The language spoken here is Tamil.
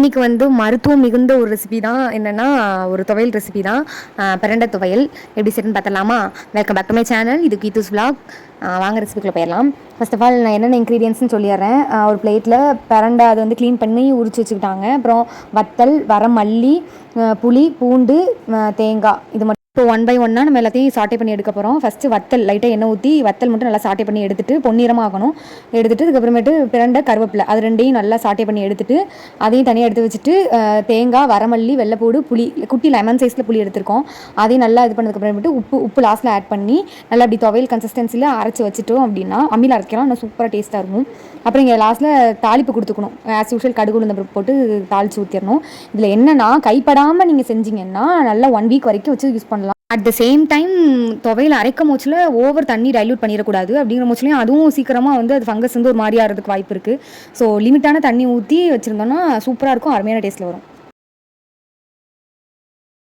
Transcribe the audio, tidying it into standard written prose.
இன்றைக்கி வந்து மருத்துவம் மிகுந்த ஒரு ரெசிபி தான். என்னென்னா ஒரு துவையல் ரெசிபி தான். பிரண்டை துவையல் எப்படி செய்யணும்னு பார்த்தலாமா? Welcome back to my channel. இது கீதூஸ் விலாக். வாங்க ரெசிபிக்குள்ளே போயிடலாம். ஃபர்ஸ்ட் ஆஃப் ஆல் நான் என்னென்ன இன்க்ரீடியன்ட்ஸ்னு சொல்லிடுறேன். ஒரு பிளேட்டில் பிரண்டை அது வந்து க்ளீன் பண்ணி உரிச்சு வச்சுக்கிட்டாங்க. அப்புறம் வத்தல், வரமல்லி, புளி, பூண்டு, தேங்காய் இது மட்டும். ஸோ ஒன் பை ஒன்னாக நம்ம எல்லாத்தையும் சாட்டே பண்ணி எடுக்க போகிறோம். ஃபஸ்ட்டு வத்தல் லைட்டாக எண்ணெய் ஊற்றி வத்தல் மட்டும் நல்லா சாட்டே பண்ணி எடுத்துகிட்டு பொன்னிறமாக ஆகணும். எடுத்துகிட்டு அதுக்கப்புறமேட்டு பிரண்டை, கருவேப்பிலை அது ரெண்டையும் நல்லா சாட்டே பண்ணி எடுத்துகிட்டு அதையும் தனியாக எடுத்து வச்சுட்டு தேங்காய், வரமல்லி, வெள்ளைப்பூடு, புளி, குட்டி லெமன் சைஸில் புளி எடுத்துருக்கோம். அதையும் நல்லா இது பண்ணதுக்கப்புறமேட்டு உப்பு லாஸ்ட்டில் ஆட் பண்ணி நல்லா அப்படி துவையல் கன்சிஸ்டன்சியில் அரைச்சி வச்சுட்டோம் அப்படின்னா அம்மியில் அரைக்கலாம். இன்னும் சூப்பராக டேஸ்ட்டாக இருக்கும். அப்புறம் இங்கே லாஸ்ட்டில் தாளிப்பு கொடுத்துக்கணும். ஆஸ் யூஷுவல் கடுகு உளுந்தம் பருப்பு போட்டு தாளித்து ஊற்றிடணும். இதில் என்னென்னா கைப்படாமல் நீங்கள் செஞ்சீங்கன்னா நல்லா 1 வீக் வரைக்கும் வச்சு யூஸ் பண்ணலாம். அட் த சேம் டைம் துவையில் அரைக்கும் மூச்சில் ஓவர் தண்ணி டைல்யூட் பண்ணிடக்கூடாது. அப்படிங்கிற மூச்சிலையும் அதுவும் சீக்கிரமாக வந்து அது ஃபங்கஸ் வந்து ஒரு மாதிரி ஆகிறதுக்கு வாய்ப்பு இருக்குது. ஸோ லிமிட்டான தண்ணி ஊற்றி வச்சுருந்தோன்னா சூப்பராக இருக்கும், அருமையான டேஸ்ட்டில் வரும்.